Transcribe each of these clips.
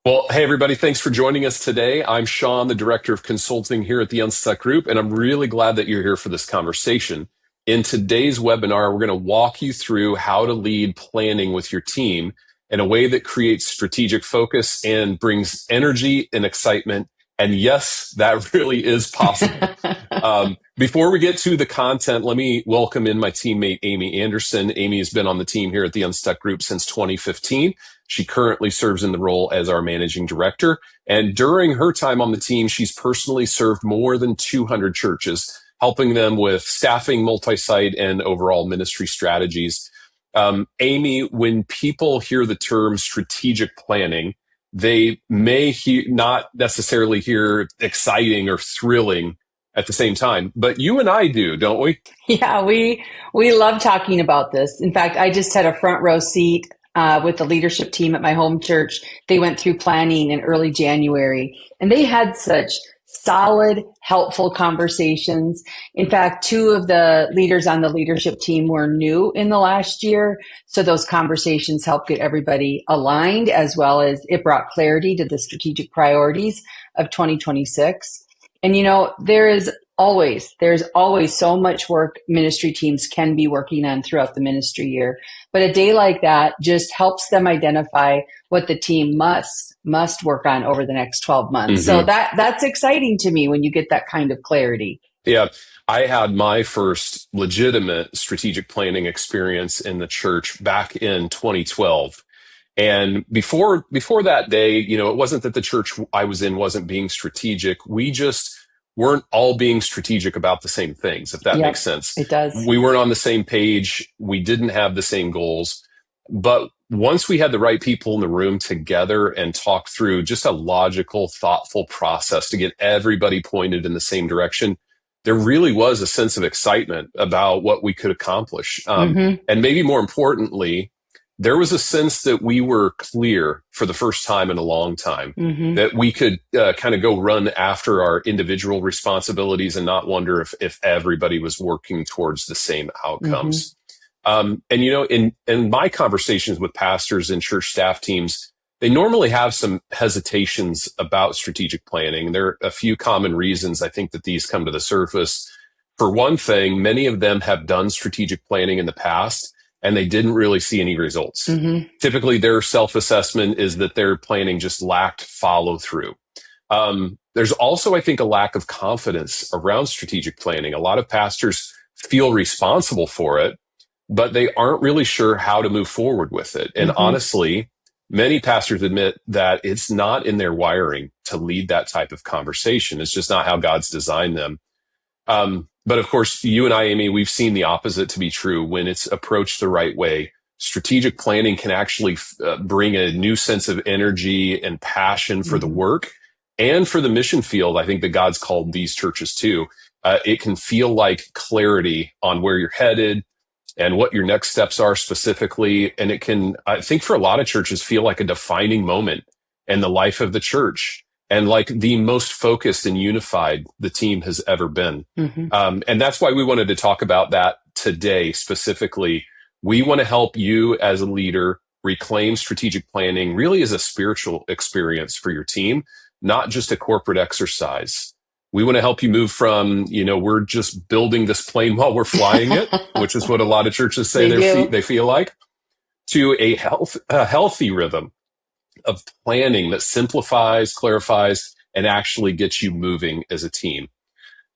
Well, hey, everybody, thanks for joining us today. I'm Sean, the Director of Consulting here at the Unstuck Group, and I'm really glad that you're here for this conversation. In today's webinar, we're going to walk you through how to lead planning with your team in a way that creates strategic focus and brings energy and excitement. And yes, that really is possible. Before we get to the content, let me welcome in my teammate, Amy Anderson. Amy has been on the team here at the Unstuck Group since 2015. She currently serves in the role as our managing director. And during her time on the team, she's personally served more than 200 churches, helping them with staffing, multi-site, and overall ministry strategies. Amy, when people hear the term strategic planning, they may not necessarily hear exciting or thrilling at the same time, but you and I do, don't we? Yeah, we love talking about this. In fact, I just had a front row seat with the leadership team at my home church. They went through planning in early January, and they had such solid, helpful conversations. In fact, two of the leaders on the leadership team were new in the last year, so those conversations helped get everybody aligned, as well as it brought clarity to the strategic priorities of 2026. And there's always so much work ministry teams can be working on throughout the ministry year. But a day like that just helps them identify what the team must work on over the next 12 months. So that's exciting to me when you get that kind of clarity. Yeah, I had my first legitimate strategic planning experience in the church back in 2012. And before that day, it wasn't that the church I was in wasn't being strategic. We just weren't all being strategic about the same things, if that Yep, makes sense. it does. We weren't on the same page. We didn't have the same goals. But once we had the right people in the room together and talk through just a logical, thoughtful process to get everybody pointed in the same direction, there really was a sense of excitement about what we could accomplish. And maybe more importantly, there was a sense that we were clear for the first time in a long time, that we could kind of go run after our individual responsibilities and not wonder if everybody was working towards the same outcomes. In my conversations with pastors and church staff teams, they normally have some hesitations about strategic planning. There are a few common reasons I think that these come to the surface. For one thing, many of them have done strategic planning in the past, and they didn't really see any results. Typically, their self-assessment is that their planning just lacked follow through. There's also, I think, a lack of confidence around strategic planning. A lot of pastors feel responsible for it, but they aren't really sure how to move forward with it. And honestly, many pastors admit that it's not in their wiring to lead that type of conversation. It's just not how God's designed them. But of course, you and I, Amy, we've seen the opposite to be true. When it's approached the right way, strategic planning can actually bring a new sense of energy and passion for the work and for the mission field. I think that God's called these churches to. It can feel like clarity on where you're headed and what your next steps are specifically. And it can, I think for a lot of churches, feel like a defining moment in the life of the church, and like the most focused and unified the team has ever been. And that's why we wanted to talk about that today specifically. We want to help you as a leader reclaim strategic planning really as a spiritual experience for your team, not just a corporate exercise. We want to help you move from, we're just building this plane while we're flying it, which is what a lot of churches say they feel like, to a healthy rhythm of planning that simplifies, clarifies, and actually gets you moving as a team.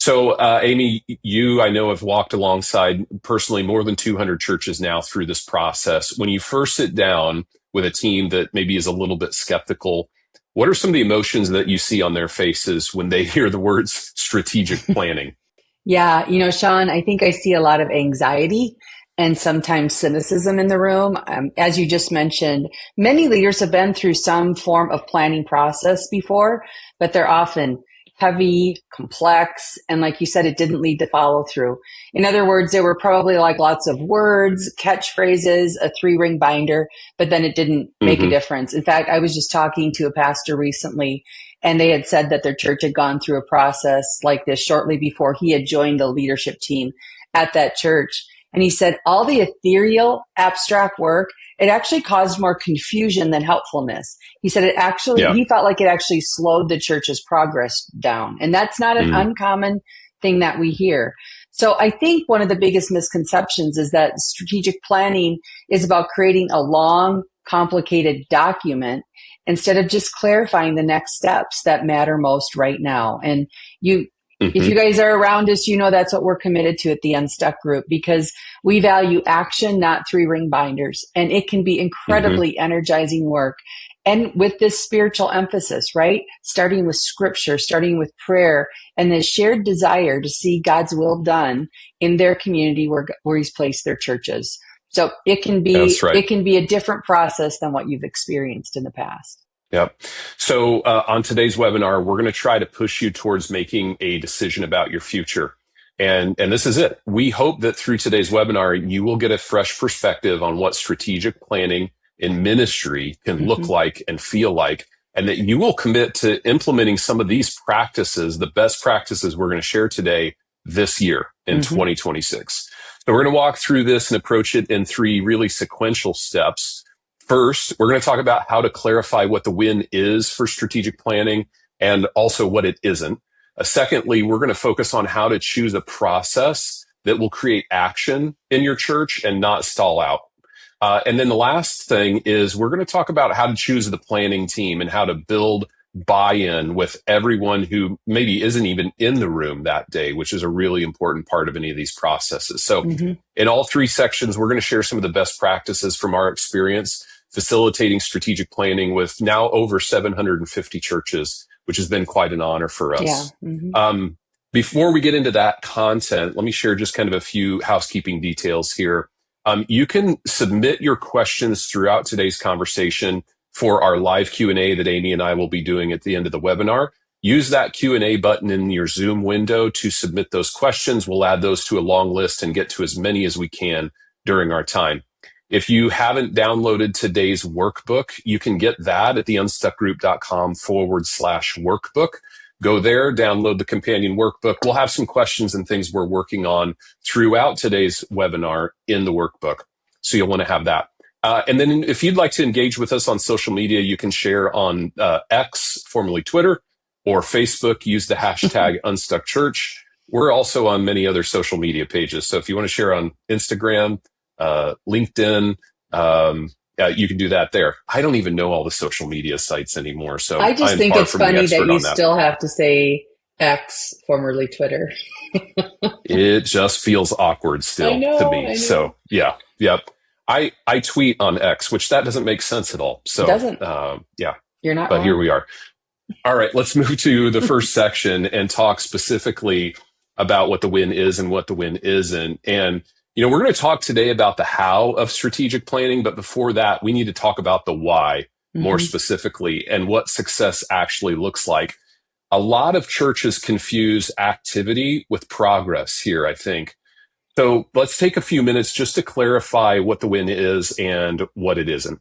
So, Amy, you, I know, have walked alongside personally more than 200 churches now through this process. When you first sit down with a team that maybe is a little bit skeptical, what are some of the emotions that you see on their faces when they hear the words strategic planning? Yeah, Sean, I think I see a lot of anxiety and sometimes cynicism in the room. As you just mentioned, many leaders have been through some form of planning process before, but they're often heavy, complex, and like you said, it didn't lead to follow through. In other words, there were probably like lots of words, catchphrases, a 3-ring binder, but then it didn't make a difference. In fact, I was just talking to a pastor recently, and they had said that their church had gone through a process like this shortly before he had joined the leadership team at that church. And he said all the ethereal, abstract work, it actually caused more confusion than helpfulness. He said he felt like it actually slowed the church's progress down. And that's not an uncommon thing that we hear. So I think one of the biggest misconceptions is that strategic planning is about creating a long, complicated document instead of just clarifying the next steps that matter most right now. And if you guys are around us, you know that's what we're committed to at the Unstuck Group, because we value action, not 3-ring binders. And it can be incredibly energizing work. And with this spiritual emphasis, right? Starting with scripture, starting with prayer, and the shared desire to see God's will done in their community where he's placed their churches. So it can be a different process than what you've experienced in the past. Yep. So on today's webinar, we're going to try to push you towards making a decision about your future. And this is it. We hope that through today's webinar, you will get a fresh perspective on what strategic planning in ministry can look like and feel like, and that you will commit to implementing some of these practices, the best practices we're going to share today, this year in 2026. So we're going to walk through this and approach it in 3 really sequential steps. First, we're going to talk about how to clarify what the win is for strategic planning and also what it isn't. Secondly, we're going to focus on how to choose a process that will create action in your church and not stall out. And then the last thing is we're going to talk about how to choose the planning team and how to build buy-in with everyone who maybe isn't even in the room that day, which is a really important part of any of these processes. So in all 3 sections, we're going to share some of the best practices from our experience facilitating strategic planning with now over 750 churches, which has been quite an honor for us. Yeah. Before we get into that content, let me share just kind of a few housekeeping details here. You can submit your questions throughout today's conversation for our live Q&A that Amy and I will be doing at the end of the webinar. Use that Q&A button in your Zoom window to submit those questions. We'll add those to a long list and get to as many as we can during our time. If you haven't downloaded today's workbook, you can get that at theunstuckgroup.com/workbook. Go there, download the companion workbook. We'll have some questions and things we're working on throughout today's webinar in the workbook. So you'll want to have that. And then if you'd like to engage with us on social media, you can share on X, formerly Twitter, or Facebook. Use the hashtag UnstuckChurch. We're also on many other social media pages. So if you want to share on Instagram, LinkedIn, you can do that there. I don't even know all the social media sites anymore. So I just think it's funny that you still have to say X, formerly Twitter. It just feels awkward still to me. So yeah. Yep. I tweet on X, which that doesn't make sense at all. So it doesn't. Yeah. You're not But wrong. Here we are. All right, let's move to the first section and talk specifically about what the win is and what the win isn't. And we're going to talk today about the how of strategic planning, but before that, we need to talk about the why more specifically and what success actually looks like. A lot of churches confuse activity with progress here, I think. So let's take a few minutes just to clarify what the win is and what it isn't.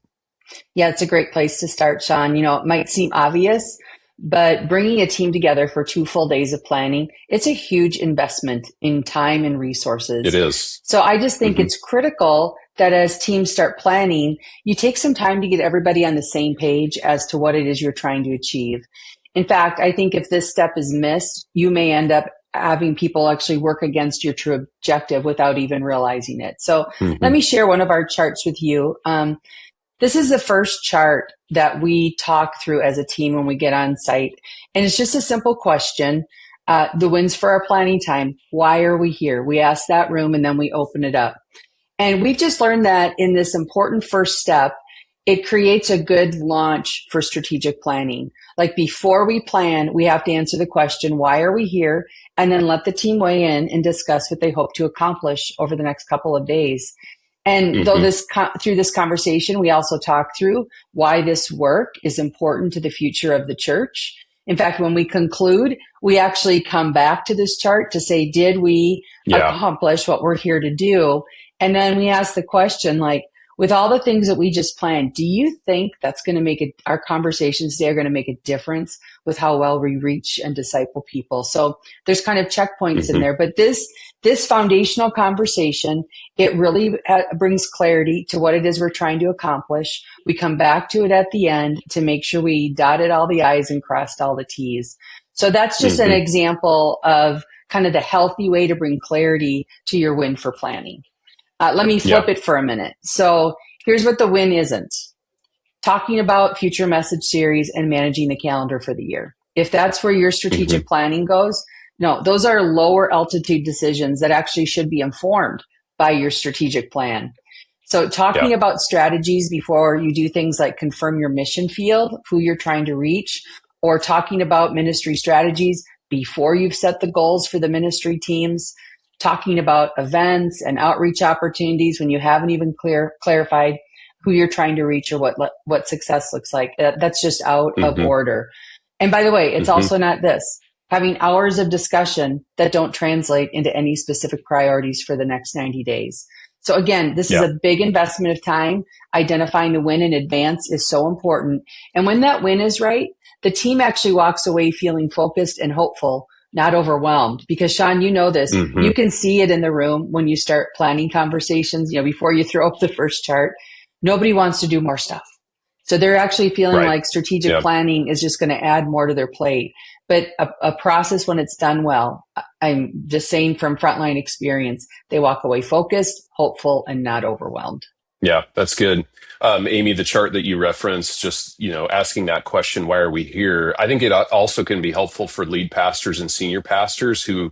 Yeah, it's a great place to start, Sean. It might seem obvious, but bringing a team together for 2 full days of planning, it's a huge investment in time and resources. It is. So I just think it's critical that as teams start planning, you take some time to get everybody on the same page as to what it is you're trying to achieve. In fact, I think if this step is missed, you may end up having people actually work against your true objective without even realizing it. So let me share one of our charts with you. This is the first chart that we talk through as a team when we get on site. And it's just a simple question. The wins for our planning time. Why are we here? We ask that room and then we open it up. And we've just learned that in this important first step, it creates a good launch for strategic planning. Like before we plan, we have to answer the question, why are we here? And then let the team weigh in and discuss what they hope to accomplish over the next couple of days. And though through this conversation, we also talk through why this work is important to the future of the church. In fact, when we conclude, we actually come back to this chart to say, did we accomplish what we're here to do? And then we ask the question, like, with all the things that we just planned, do you think that's going to make it, our conversations today are going to make a difference with how well we reach and disciple people? So there's kind of checkpoints in Hmm. there, but this foundational conversation, it really brings clarity to what it is we're trying to accomplish. We come back to it at the end to make sure we dotted all the I's and crossed all the T's. So that's just an Hmm. example of kind of the healthy way to bring clarity to your win for planning. Let me flip Yeah. it for a minute. So here's what the win isn't: talking about future message series and managing the calendar for the year. If that's where your Hmm. strategic planning goes, no, those are lower altitude decisions that actually should be informed by your strategic plan. So Yeah. talking about strategies before you do things like confirm your mission field, who you're trying to reach, or talking about ministry strategies before you've set the goals for the ministry teams, talking about events and outreach opportunities when you haven't even clarified who you're trying to reach or what success looks like. That's just out of Hmm. order. And by the way, it's Hmm. also not this: having hours of discussion that don't translate into any specific priorities for the next 90 days. So again, this is Yeah. a big investment of time. Identifying the win in advance is so important. And when that win is right, the team actually walks away feeling focused and hopeful, not overwhelmed. Because Sean, you know this, Hmm. you can see it in the room when you start planning conversations, before you throw up the first chart. Nobody wants to do more stuff. So they're actually feeling Right. like strategic Yeah. planning is just going to add more to their plate. But a process, when it's done well, I'm just saying from frontline experience, they walk away focused, hopeful, and not overwhelmed. Yeah, that's good. Amy, the chart that you referenced, just, asking that question, why are we here? I think it also can be helpful for lead pastors and senior pastors who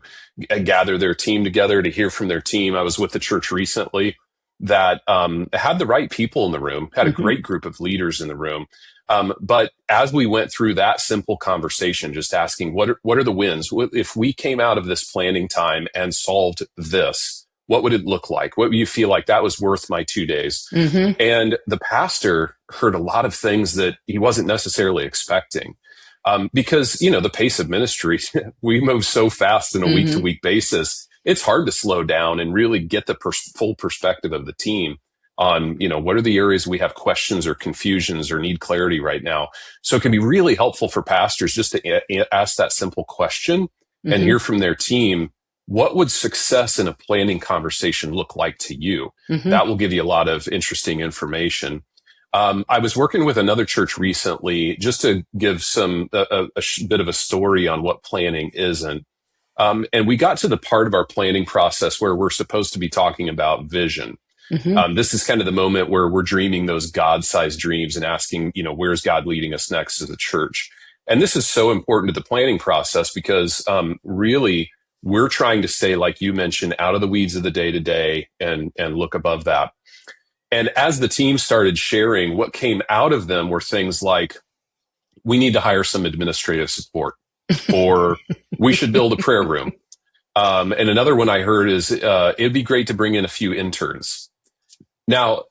gather their team together to hear from their team. I was with the church recently that had the right people in the room, had a Mm-hmm. great group of leaders in the room. But as we went through that simple conversation, just asking, what are the wins? If we came out of this planning time and solved this, what would it look like? What would you feel like that was worth my 2 days? Mm-hmm. And the pastor heard a lot of things that he wasn't necessarily expecting. Because, the pace of ministry, we move so fast on a week to Mm-hmm. week basis. It's hard to slow down and really get the full perspective of the team on, what are the areas we have questions or confusions or need clarity right now. So it can be really helpful for pastors just to ask that simple question and Mm-hmm. hear from their team. What would success in a planning conversation look like to you? Mm-hmm. That will give you a lot of interesting information. I was working with another church recently just to give bit of a story on what planning isn't. And we got to the part of our planning process where we're supposed to be talking about vision. Mm-hmm. This is kind of the moment where we're dreaming those God-sized dreams and asking, where's God leading us next as a church? And this is so important to the planning process because really we're trying to stay, like you mentioned, out of the weeds of the day to day and look above that. And as the team started sharing, what came out of them were things like, we need to hire some administrative support, or we should build a prayer room. And another one I heard is, it'd be great to bring in a few interns. Now,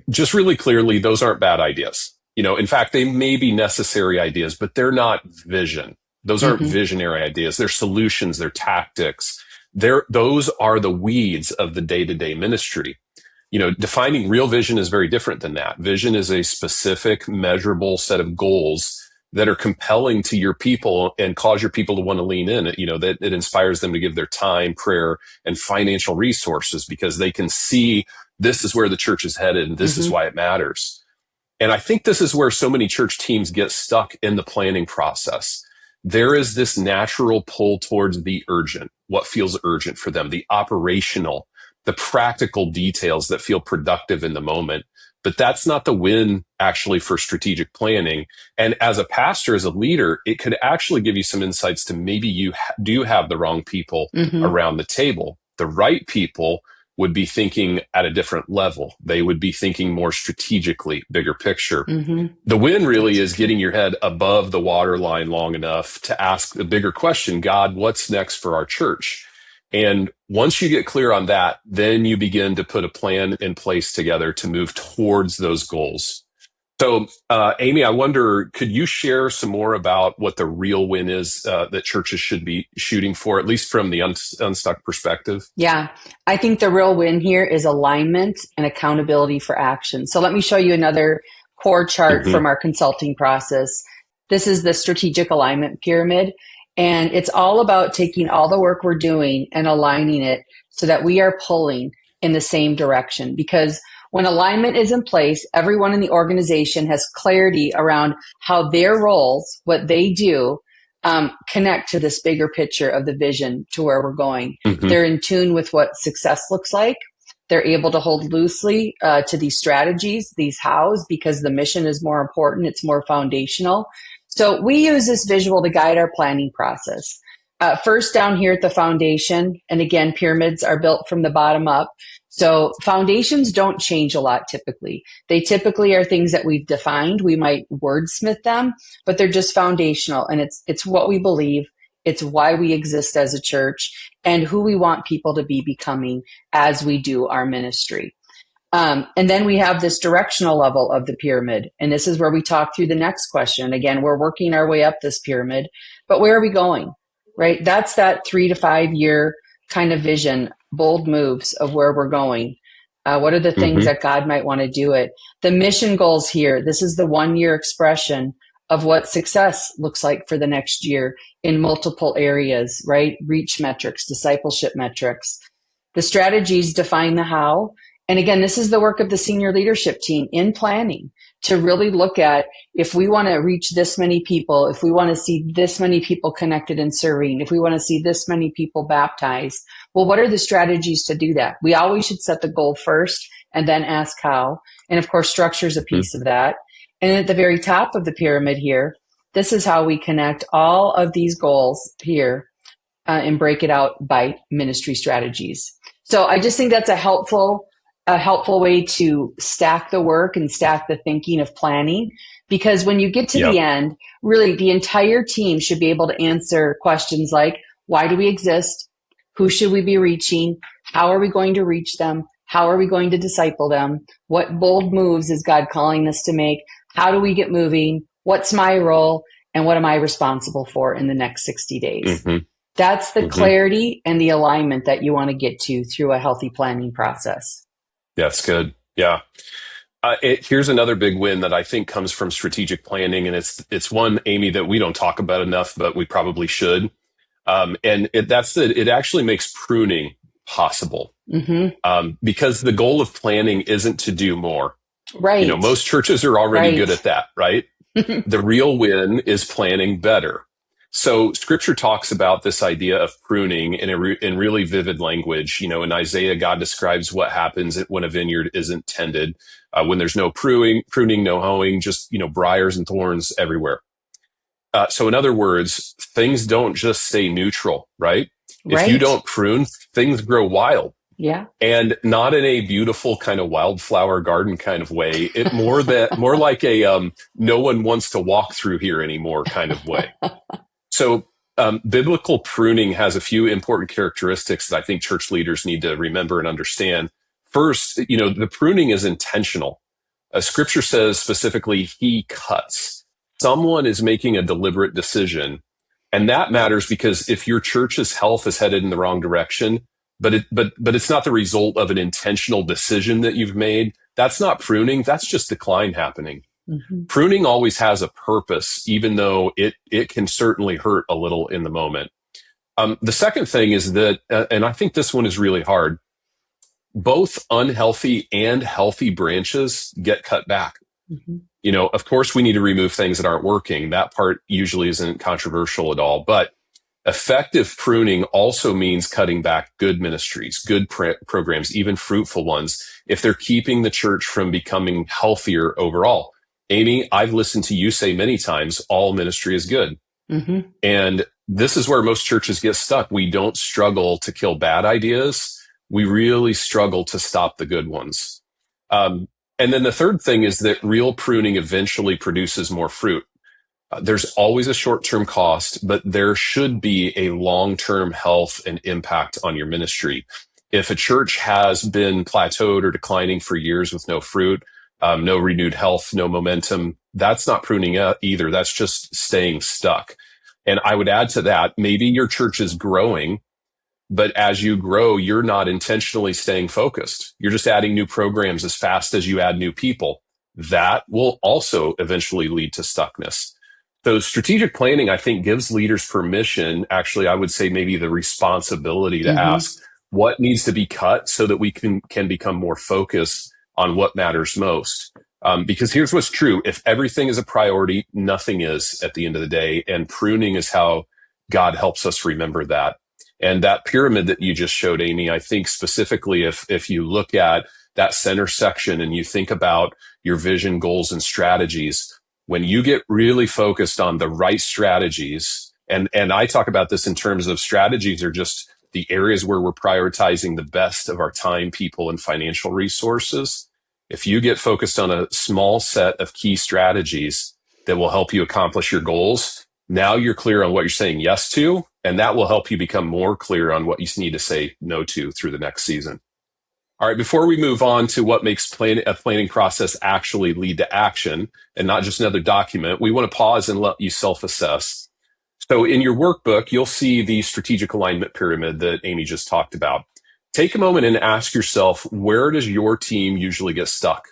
just really clearly, those aren't bad ideas. In fact, they may be necessary ideas, but they're not vision. Those aren't Mm-hmm. visionary ideas. They're solutions. They're tactics. Those are the weeds of the day-to-day ministry. Defining real vision is very different than that. Vision is a specific, measurable set of goals that are compelling to your people and cause your people to want to lean in. That it inspires them to give their time, prayer, and financial resources because they can see this is where the church is headed and this is Mm-hmm. why it matters. And I think this is where so many church teams get stuck in the planning process. There is this natural pull towards the urgent, what feels urgent for them, the operational, the practical details that feel productive in the moment. But that's not the win actually for strategic planning. And as a pastor, as a leader, it could actually give you some insights to maybe you do have the wrong people Mm-hmm. around the table. The right people would be thinking at a different level. They would be thinking more strategically, bigger picture. Mm-hmm. The win really is getting your head above the waterline long enough to ask the bigger question, God, what's next for our church? And once you get clear on that, then you begin to put a plan in place together to move towards those goals. So, Amy, I wonder, could you share some more about what the real win is that churches should be shooting for, at least from the unstuck perspective? Yeah, I think the real win here is alignment and accountability for action. So let me show you another core chart Hmm. from our consulting process. This is the strategic alignment pyramid, and it's all about taking all the work we're doing and aligning it so that we are pulling in the same direction. Because when alignment is in place, everyone in the organization has clarity around how their roles, what they do, connect to this bigger picture of the vision to where we're going. Hmm. They're in tune with what success looks like. They're able to hold loosely to these strategies, these hows, because the mission is more important. It's more foundational. So we use this visual to guide our planning process. First, down here at the foundation, and again, pyramids are built from the bottom up. So foundations don't change a lot typically. They typically are things that we've defined. We might wordsmith them, but they're just foundational, and it's what we believe. It's why we exist as a church and who we want people to be becoming as we do our ministry. And then we have this directional level of the pyramid. And this is where we talk through the next question. Again, we're working our way up this pyramid, but where are we going? Right? That's that 3 to 5 year kind of vision, bold moves of where we're going. What are the things Hmm. that God might want to do it? The mission goals here. This is the 1 year expression of what success looks like for the next year in multiple areas, right? Reach metrics, discipleship metrics. The strategies define the how. And again, this is the work of the senior leadership team in planning to really look at if we want to reach this many people, if we want to see this many people connected and serving, if we want to see this many people baptized, well, what are the strategies to do that? We always should set the goal first and then ask how. And of course, structure is a piece of that. And at the very top of the pyramid here, this is how we connect all of these goals here and break it out by ministry strategies. So I just think that's a helpful way to stack the work and stack the thinking of planning. Because when you get to the Yep. end, really the entire team should be able to answer questions like, why do we exist? Who should we be reaching? How are we going to reach them? How are we going to disciple them? What bold moves is God calling us to make? How do we get moving? What's my role? And what am I responsible for in the next 60 days? Hmm. That's the Hmm. clarity and the alignment that you want to get to through a healthy planning process. That's good. Yeah. Here's another big win that I think comes from strategic planning, and it's one, Amy, that we don't talk about enough, but we probably should. That's that it actually makes pruning possible, Hmm. because the goal of planning isn't to do more. Right. Most churches are already good Right. at that, right? The real win is planning better. So scripture talks about this idea of pruning in really vivid language. In Isaiah, God describes what happens when a vineyard isn't tended, when there's no pruning, no hoeing, just, briars and thorns everywhere. So in other words, things don't just stay neutral, right? If you Right. don't prune, things grow wild. Yeah. And not in a beautiful kind of wildflower garden kind of way. It more like a no one wants to walk through here anymore kind of way. So biblical pruning has a few important characteristics that I think church leaders need to remember and understand. First, the pruning is intentional. Scripture says specifically, he cuts. Someone is making a deliberate decision. And that matters because if your church's health is headed in the wrong direction, but it's not the result of an intentional decision that you've made, that's not pruning. That's just decline happening. Hmm. Pruning always has a purpose, even though it can certainly hurt a little in the moment. The second thing is that, and I think this one is really hard, both unhealthy and healthy branches get cut back. Hmm. Of course, we need to remove things that aren't working. That part usually isn't controversial at all. But effective pruning also means cutting back good ministries, good programs, even fruitful ones, if they're keeping the church from becoming healthier overall. Amy, I've listened to you say many times, all ministry is good. Hmm. And this is where most churches get stuck. We don't struggle to kill bad ideas. We really struggle to stop the good ones. And then the third thing is that real pruning eventually produces more fruit. There's always a short-term cost, but there should be a long-term health and impact on your ministry. If a church has been plateaued or declining for years with no fruit, no renewed health, no momentum. That's not pruning either. That's just staying stuck. And I would add to that, maybe your church is growing, but as you grow, you're not intentionally staying focused. You're just adding new programs as fast as you add new people. That will also eventually lead to stuckness. So strategic planning, I think, gives leaders permission. Actually, I would say maybe the responsibility to Mm-hmm. ask what needs to be cut so that we can become more focused on what matters most. Because here's what's true. If everything is a priority, nothing is at the end of the day. And pruning is how God helps us remember that. And that pyramid that you just showed, Amy, I think specifically if you look at that center section and you think about your vision, goals, and strategies, when you get really focused on the right strategies, and I talk about this in terms of strategies are just the areas where we're prioritizing the best of our time, people, and financial resources. If you get focused on a small set of key strategies that will help you accomplish your goals, now you're clear on what you're saying yes to, and that will help you become more clear on what you need to say no to through the next season. All right, before we move on to what makes a planning process actually lead to action and not just another document, we want to pause and let you self-assess. So in your workbook, you'll see the strategic alignment pyramid that Amy just talked about. Take a moment and ask yourself, where does your team usually get stuck?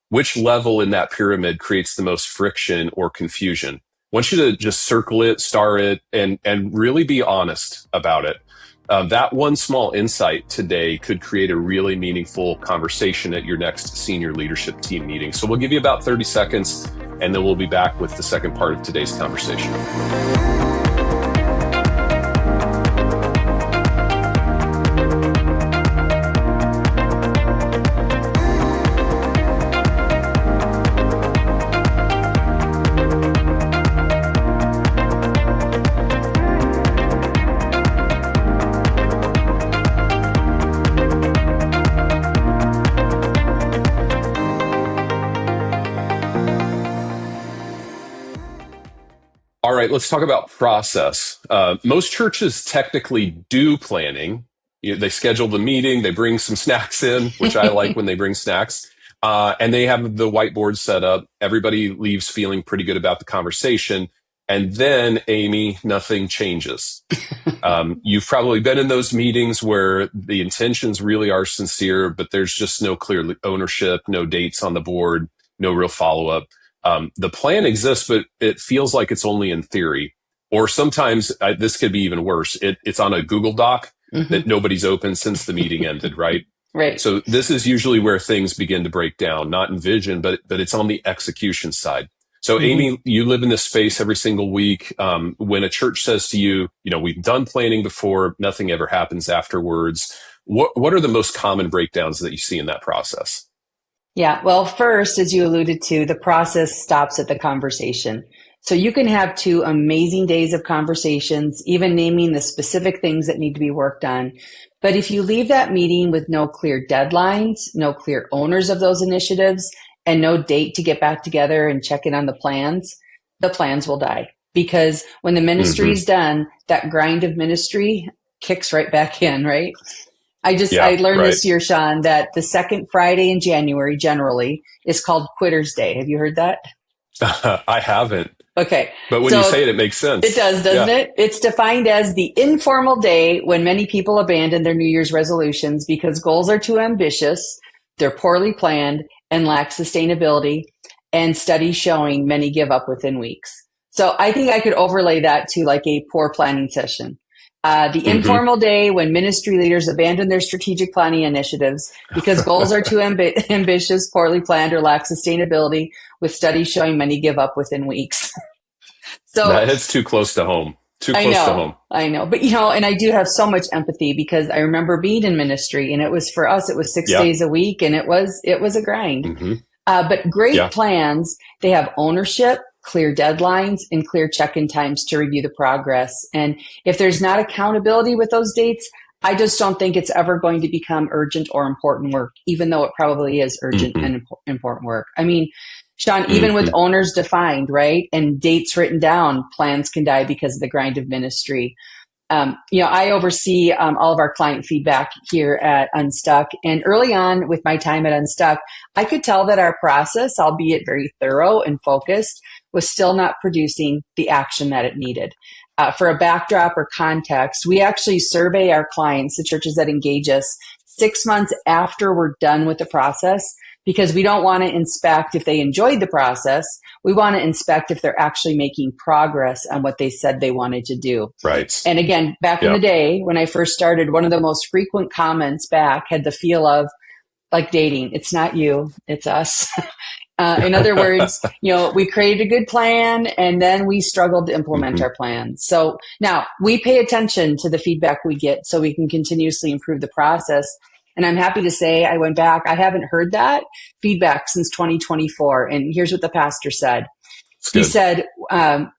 Which level in that pyramid creates the most friction or confusion? I want you to just circle it, star it, and really be honest about it. That one small insight today could create a really meaningful conversation at your next senior leadership team meeting. So we'll give you about 30 seconds, and then we'll be back with the second part of today's conversation. All right, let's talk about process. Most churches technically do planning. They schedule the meeting, they bring some snacks in, which I like when they bring snacks, and they have the whiteboard set up. Everybody leaves feeling pretty good about the conversation. And then, Amy, nothing changes. You've probably been in those meetings where the intentions really are sincere, but there's just no clear ownership, no dates on the board, no real follow-up. The plan exists, but it feels like it's only in theory. Or sometimes this could be even worse. It's on a Google Doc that nobody's opened since the meeting ended, right? Right. So this is usually where things begin to break down, not in vision, but it's on the execution side. So Amy, you live in this space every single week. When a church says to you, we've done planning before, nothing ever happens afterwards. What are the most common breakdowns that you see in that process? Yeah. Well, first, as you alluded to, the process stops at the conversation. So you can have 2 amazing days of conversations, even naming the specific things that need to be worked on. But if you leave that meeting with no clear deadlines, no clear owners of those initiatives, and no date to get back together and check in on the plans will die. Because when the ministry is done, that grind of ministry kicks right back in, right? I learned this year, Sean, that the second Friday in January generally is called Quitter's Day. Have you heard that? I haven't. Okay. But when you say it, it makes sense. It does, doesn't it? It's defined as the informal day when many people abandon their New Year's resolutions because goals are too ambitious, they're poorly planned, and lack sustainability, and studies showing many give up within weeks. So I think I could overlay that to like a poor planning session. The informal day when ministry leaders abandon their strategic planning initiatives because goals are too ambitious, poorly planned, or lack sustainability, with studies showing many give up within weeks. So that hits too close to home. I know. But, and I do have so much empathy because I remember being in ministry, and it was for us, it was 6 days a week, and it was a grind. But great plans, they have ownership, clear deadlines, and clear check-in times to review the progress. And if there's not accountability with those dates, I just don't think it's ever going to become urgent or important work, even though it probably is urgent and important work. I mean, Sean, even with owners defined, right, and dates written down, plans can die because of the grind of ministry. I oversee all of our client feedback here at Unstuck. And early on with my time at Unstuck, I could tell that our process, albeit very thorough and focused, was still not producing the action that it needed. For a backdrop or context, we actually survey our clients, the churches that engage us, 6 months after we're done with the process, because we don't want to inspect if they enjoyed the process. We want to inspect if they're actually making progress on what they said they wanted to do. Right. And again, back in the day when I first started, one of the most frequent comments back had the feel of like dating. It's not you, it's us. In other words, we created a good plan and then we struggled to implement our plan. So now we pay attention to the feedback we get so we can continuously improve the process. And I'm happy to say I went back. I haven't heard that feedback since 2024. And here's what the pastor said. He said,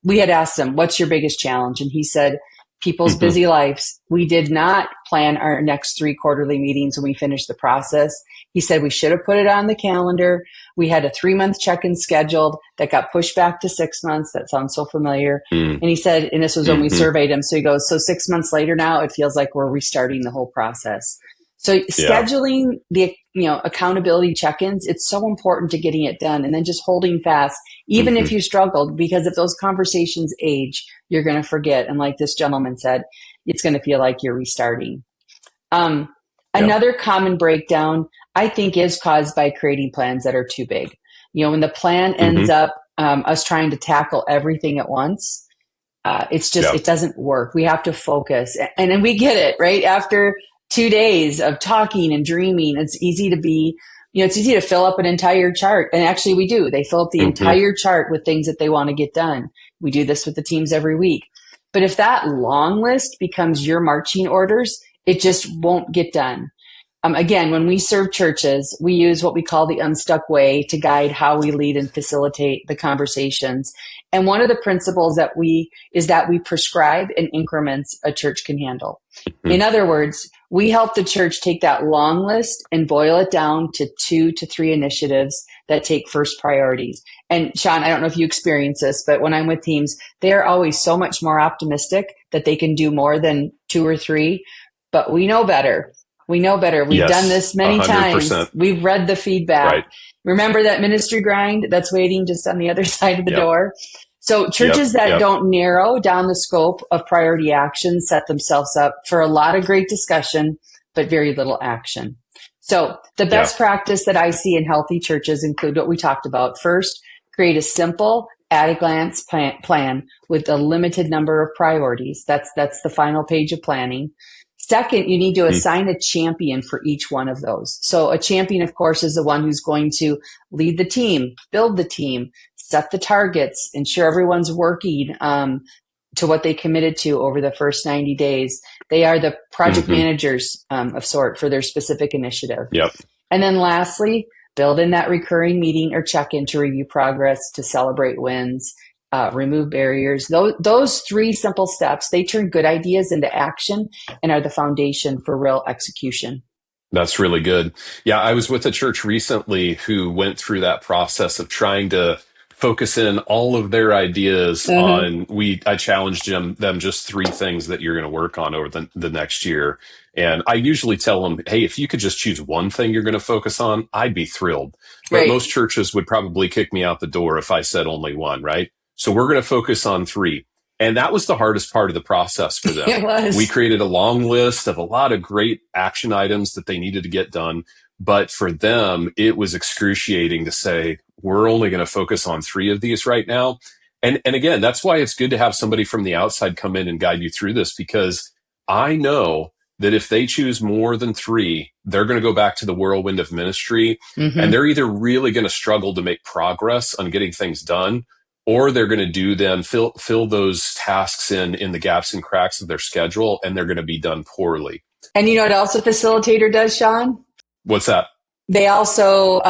we had asked him, what's your biggest challenge? And he said, people's busy lives. We did not plan our next 3 quarterly meetings when we finished the process. He said we should have put it on the calendar. We had a 3-month check-in scheduled that got pushed back to 6 months. That sounds so familiar. And he said, and this was when we surveyed him. So he goes, so 6 months later now, it feels like we're restarting the whole process. So scheduling the accountability check-ins, it's so important to getting it done, and then just holding fast, even if you struggled, because if those conversations age, you're going to forget. And like this gentleman said, it's going to feel like you're restarting. Another common breakdown, I think, is caused by creating plans that are too big. When the plan ends up us trying to tackle everything at once, it's just, it doesn't work. We have to focus. And then we get it, right? After 2 days of talking and dreaming, it's easy to be, it's easy to fill up an entire chart. And actually we do. They fill up the entire chart with things that they want to get done. We do this with the teams every week. But if that long list becomes your marching orders, it just won't get done. Again, when we serve churches, we use what we call the Unstuck Way to guide how we lead and facilitate the conversations. And one of the principles is that we prescribe in increments a church can handle. In other words, we help the church take that long list and boil it down to 2 to 3 initiatives that take first priorities. And Sean, I don't know if you experience this, but when I'm with teams, they are always so much more optimistic that they can do more than 2 or 3, but we know better. We know better. We've done this many 100%. times. We've read the feedback. Right. Remember that ministry grind that's waiting just on the other side of the door? So churches that don't narrow down the scope of priority action set themselves up for a lot of great discussion, but very little action. So the best practice that I see in healthy churches include what we talked about. First, create a simple, at-a-glance plan with a limited number of priorities. That's the final page of planning. Second, you need to assign a champion for each one of those. So a champion, of course, is the one who's going to lead the team, build the team, set the targets, ensure everyone's working to what they committed to over the first 90 days. They are the project managers of sort for their specific initiative. And then lastly, build in that recurring meeting or check-in to review progress, to celebrate wins, remove barriers. Those 3 simple steps, they turn good ideas into action and are the foundation for real execution. That's really good. Yeah, I was with a church recently who went through that process of trying to focus in all of their ideas on, I challenged them just 3 things that you're going to work on over the next year. And I usually tell them, hey, if you could just choose one thing you're going to focus on, I'd be thrilled. But most churches would probably kick me out the door if I said only one, right? So we're going to focus on 3. And that was the hardest part of the process for them. It was. We created a long list of a lot of great action items that they needed to get done. But for them, it was excruciating to say, we're only going to focus on 3 of these right now. And again, that's why it's good to have somebody from the outside come in and guide you through this, because I know that if they choose more than 3, they're going to go back to the whirlwind of ministry. And they're either really going to struggle to make progress on getting things done, or they're going to fill those tasks in the gaps and cracks of their schedule, and they're going to be done poorly. And you know what else a facilitator does, Sean? What's that? They also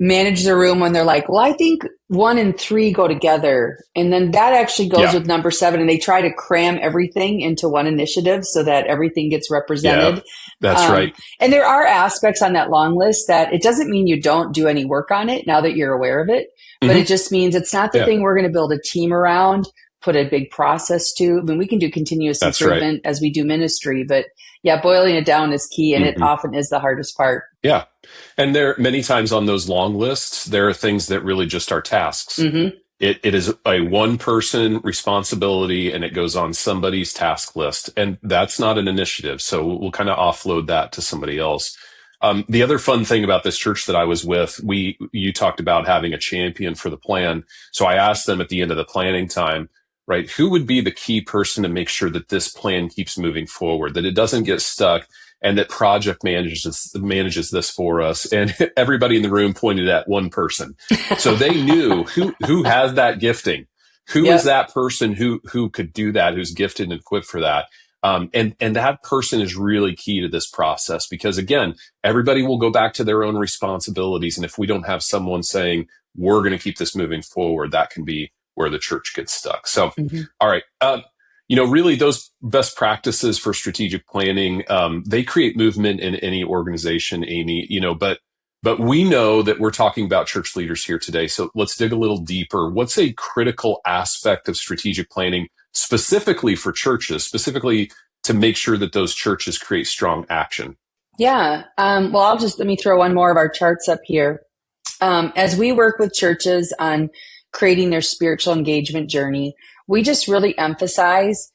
manage the room when they're like, well, I think 1 and 3 go together. And then that actually goes with number 7. And they try to cram everything into one initiative so that everything gets represented. Yeah, that's right. And there are aspects on that long list that it doesn't mean you don't do any work on it now that you're aware of it. But it just means it's not the thing we're going to build a team around, put a big process to. I mean, we can do continuous That's right. improvement as we do ministry, but yeah, boiling it down is key, and it Hmm. often is the hardest part. Yeah. And there many times on those long lists, there are things that really just are tasks. Hmm. It is a one person responsibility and it goes on somebody's task list. And that's not an initiative. So we'll kind of offload that to somebody else. The other fun thing about this church that I was with, you talked about having a champion for the plan. So I asked them at the end of the planning time, right, who would be the key person to make sure that this plan keeps moving forward, that it doesn't get stuck, and that project manages this for us. And everybody in the room pointed at one person. So they knew who has that gifting, who Yep. is that person who could do that, who's gifted and equipped for that. And that person is really key to this process because again, everybody will go back to their own responsibilities. And if we don't have someone saying, we're going to keep this moving forward, that can be where the church gets stuck. So, all right. Really those best practices for strategic planning, they create movement in any organization, Amy, but we know that we're talking about church leaders here today. So let's dig a little deeper. What's a critical aspect of strategic planning specifically for churches, specifically to make sure that those churches create strong action? Yeah. Well, let me throw one more of our charts up here. As we work with churches on creating their spiritual engagement journey, we just really emphasize,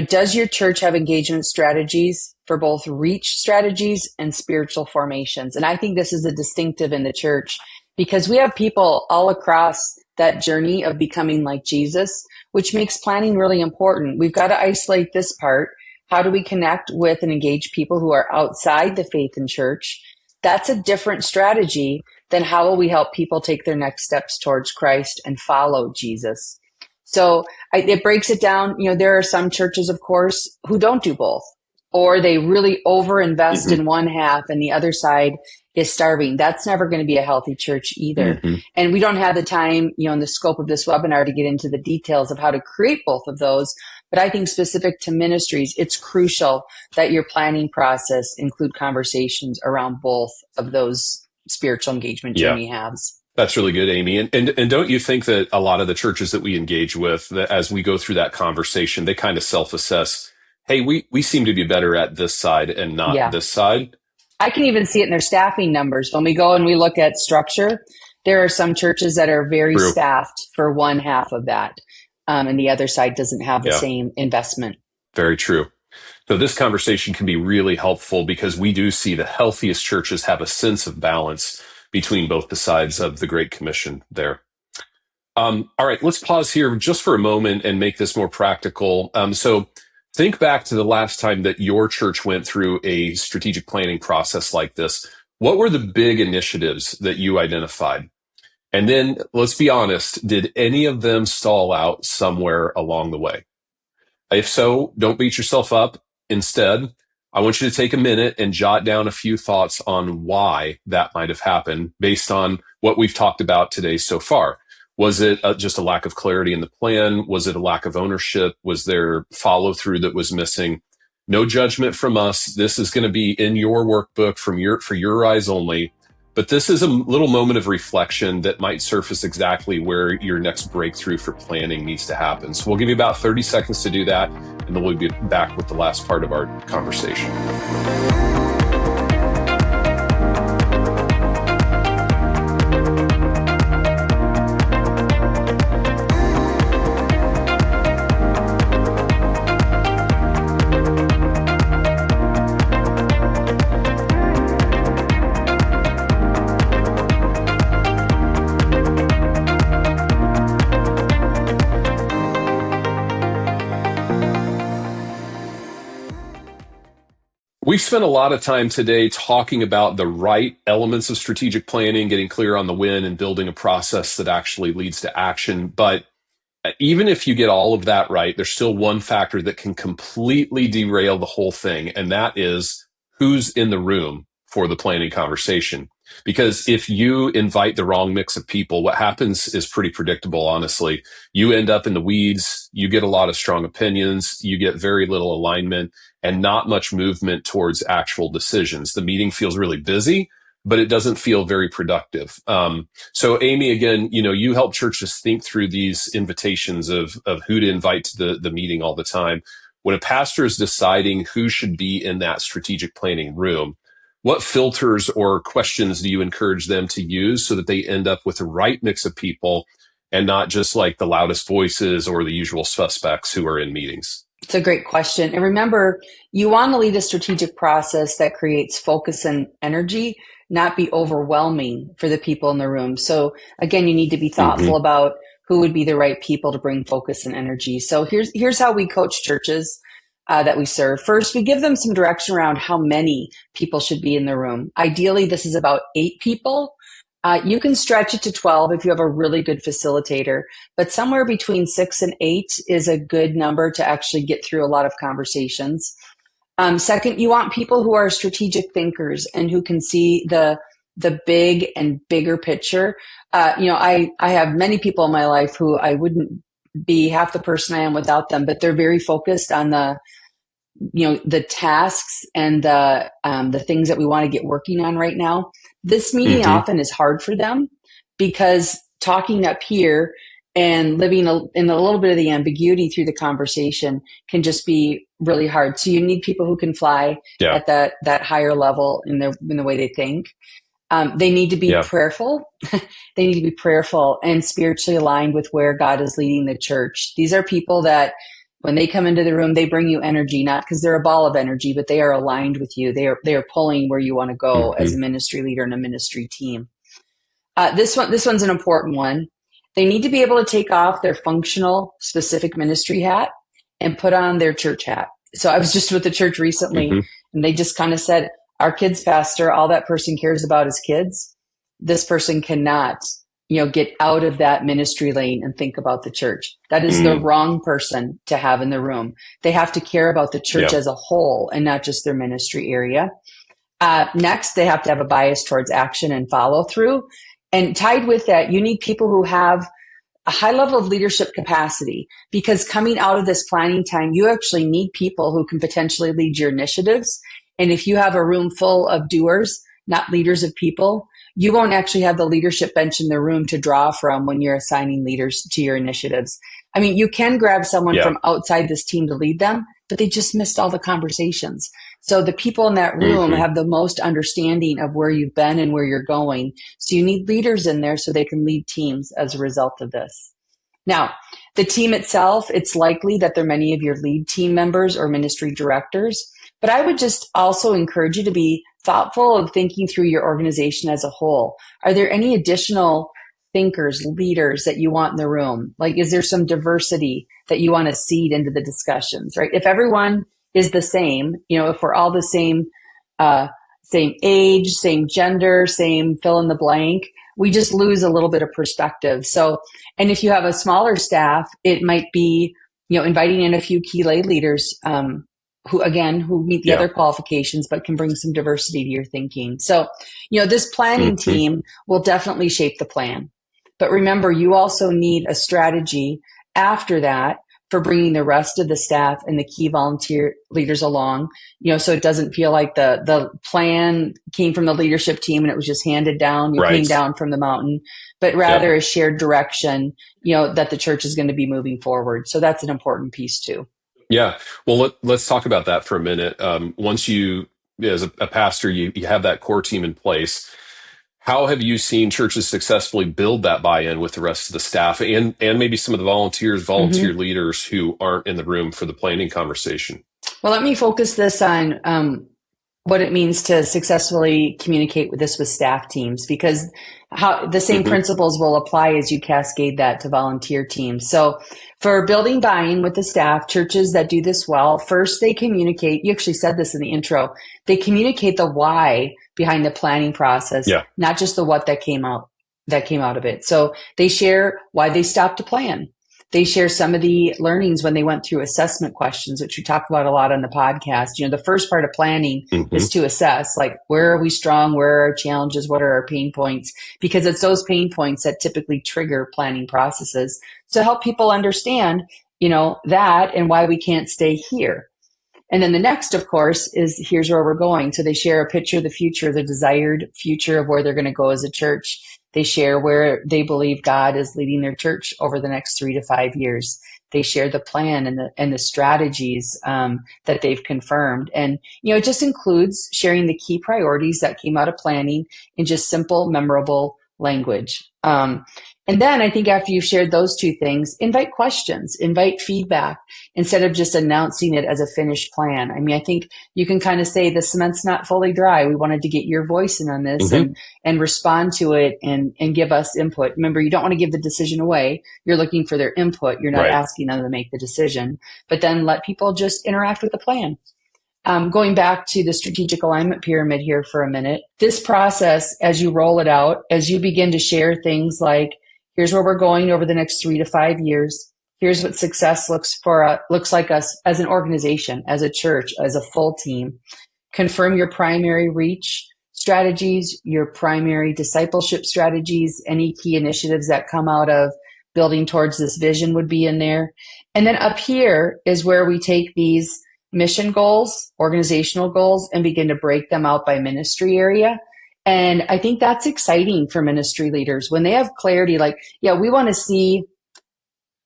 does your church have engagement strategies for both reach strategies and spiritual formations? And I think this is a distinctive in the church because we have people all across that journey of becoming like Jesus, which makes planning really important. We've got to isolate this part. How do we connect with and engage people who are outside the faith and church? That's a different strategy than how will we help people take their next steps towards Christ and follow Jesus. So it breaks it down. There are some churches, of course, who don't do both, or they really overinvest in one half and the other side is starving. That's never going to be a healthy church either. And we don't have the time, in the scope of this webinar to get into the details of how to create both of those. But I think specific to ministries, it's crucial that your planning process include conversations around both of those spiritual engagement journey halves. That's really good, Amy. And don't you think that a lot of the churches that we engage with, that as we go through that conversation, they kind of self-assess, hey, we seem to be better at this side and not this side? I can even see it in their staffing numbers. When we go and we look at structure, there are some churches that are very staffed for one half of that. And the other side doesn't have the same investment. Very true. So this conversation can be really helpful because we do see the healthiest churches have a sense of balance between both the sides of the Great Commission there. All right, let's pause here just for a moment and make this more practical. So think back to the last time that your church went through a strategic planning process like this. What were the big initiatives that you identified? And then let's be honest, did any of them stall out somewhere along the way? If so, don't beat yourself up. Instead, I want you to take a minute and jot down a few thoughts on why that might have happened based on what we've talked about today so far. Was it just a lack of clarity in the plan? Was it a lack of ownership? Was there follow through that was missing? No judgment from us. This is going to be in your workbook for your eyes only. But this is a little moment of reflection that might surface exactly where your next breakthrough for planning needs to happen. So we'll give you about 30 seconds to do that, and then we'll be back with the last part of our conversation. We've spent a lot of time today talking about the right elements of strategic planning, getting clear on the when and building a process that actually leads to action. But even if you get all of that right, there's still one factor that can completely derail the whole thing. And that is who's in the room for the planning conversation. Because if you invite the wrong mix of people, what happens is pretty predictable, honestly. You end up in the weeds, you get a lot of strong opinions, you get very little alignment, and not much movement towards actual decisions. The meeting feels really busy, but it doesn't feel very productive. So Amy, again, you help churches think through these invitations of who to invite to the meeting all the time. When a pastor is deciding who should be in that strategic planning room, what filters or questions do you encourage them to use so that they end up with the right mix of people and not just like the loudest voices or the usual suspects who are in meetings? It's a great question. And remember, you want to lead a strategic process that creates focus and energy, not be overwhelming for the people in the room. So again, you need to be thoughtful about who would be the right people to bring focus and energy. So here's how we coach churches that we serve. First, we give them some direction around how many people should be in the room. Ideally, this is about 8 people. You can stretch it to 12 if you have a really good facilitator, but somewhere between 6 and 8 is a good number to actually get through a lot of conversations. Second, you want people who are strategic thinkers and who can see the big and bigger picture. I have many people in my life who I wouldn't be half the person I am without them, but they're very focused on the tasks and the things that we want to get working on right now. This meeting often is hard for them because talking up here and living in a little bit of the ambiguity through the conversation can just be really hard. So you need people who can fly at that higher level in the way they think. They need to be prayerful. They need to be prayerful and spiritually aligned with where God is leading the church. These are people that when they come into the room, they bring you energy, not because they're a ball of energy, but they are aligned with you. They are pulling where you want to go as a ministry leader and a ministry team. This one's an important one. They need to be able to take off their functional, specific ministry hat and put on their church hat. So I was just with the church recently, and they just kind of said, our kids pastor, all that person cares about is kids. This person cannot, get out of that ministry lane and think about the church. That is the wrong person to have in the room. They have to care about the church as a whole and not just their ministry area. Next, they have to have a bias towards action and follow through. And tied with that, you need people who have a high level of leadership capacity, because coming out of this planning time, you actually need people who can potentially lead your initiatives. And if you have a room full of doers, not leaders of people, you won't actually have the leadership bench in the room to draw from when you're assigning leaders to your initiatives. I mean, you can grab someone from outside this team to lead them, but they just missed all the conversations. So the people in that room have the most understanding of where you've been and where you're going. So you need leaders in there so they can lead teams as a result of this. Now, the team itself, it's likely that there are many of your lead team members or ministry directors, but I would just also encourage you to be thoughtful of thinking through your organization as a whole. Are there any additional thinkers, leaders that you want in the room? Like, is there some diversity that you want to seed into the discussions, right? If everyone is the same, if we're all the same age, same gender, same fill in the blank, we just lose a little bit of perspective. So, and if you have a smaller staff, it might be, inviting in a few key lay leaders, who meet the other qualifications, but can bring some diversity to your thinking. So, this planning team will definitely shape the plan. But remember, you also need a strategy after that for bringing the rest of the staff and the key volunteer leaders along, so it doesn't feel like the plan came from the leadership team and it was just handed down, came down from the mountain, but rather a shared direction, that the church is going to be moving forward. So that's an important piece too. Yeah. Well, let's talk about that for a minute. Once you, as a pastor, you have that core team in place. How have you seen churches successfully build that buy-in with the rest of the staff and maybe some of the volunteer leaders who aren't in the room for the planning conversation? Well, let me focus this on what it means to successfully communicate with staff teams, because how the same principles will apply as you cascade that to volunteer teams. So for building buy-in with the staff, churches that do this well, first they communicate, you actually said this in the intro, they communicate the why behind the planning process, not just the what that came out of it. So they share why they stopped to plan. They share some of the learnings when they went through assessment questions, which we talk about a lot on the podcast. The first part of planning is to assess, like, where are we strong? Where are our challenges? What are our pain points? Because it's those pain points that typically trigger planning processes to help people understand, that and why we can't stay here. And then the next, of course, is here's where we're going. So they share a picture of the future, the desired future of where they're going to go as a church. They share where they believe God is leading their church over the next 3 to 5 years. They share the plan and the strategies that they've confirmed. And, it just includes sharing the key priorities that came out of planning in just simple, memorable language. And then I think after you've shared those two things, invite questions, invite feedback instead of just announcing it as a finished plan. I mean, I think you can kind of say the cement's not fully dry. We wanted to get your voice in on this and respond to it and give us input. Remember, you don't want to give the decision away. You're looking for their input. You're not asking them to make the decision, but then let people just interact with the plan. Going back to the strategic alignment pyramid here for a minute, this process, as you roll it out, as you begin to share things like, here's where we're going over the next 3 to 5 years. Here's what success looks like us as an organization, as a church, as a full team. Confirm your primary reach strategies, your primary discipleship strategies, any key initiatives that come out of building towards this vision would be in there. And then up here is where we take these mission goals, organizational goals, and begin to break them out by ministry area. And I think that's exciting for ministry leaders when they have clarity, like, yeah, we want to see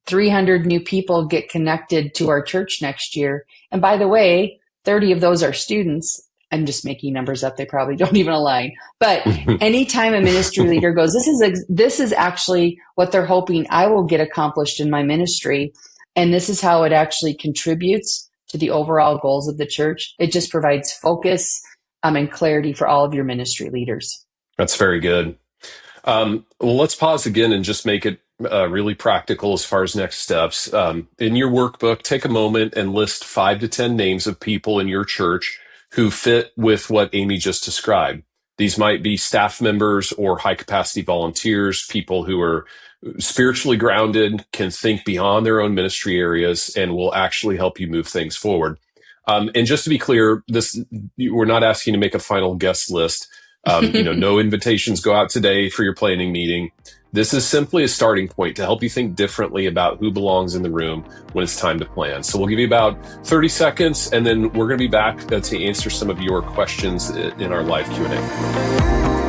300 new people get connected to our church next year. And by the way, 30 of those are students. I'm just making numbers up. They probably don't even align. But anytime a ministry leader goes, this is actually what they're hoping I will get accomplished in my ministry. And this is how it actually contributes to the overall goals of the church. It just provides focus and clarity for all of your ministry leaders. That's very good. Well, let's pause again and just make it really practical as far as next steps. In your workbook, take a moment and list 5 to 10 names of people in your church who fit with what Amy just described. These might be staff members or high capacity volunteers, people who are spiritually grounded, can think beyond their own ministry areas, and will actually help you move things forward. And just to be clear, we're not asking to make a final guest list. No invitations go out today for your planning meeting. This is simply a starting point to help you think differently about who belongs in the room when it's time to plan. So we'll give you about 30 seconds, and then we're going to be back to answer some of your questions in our live Q&A.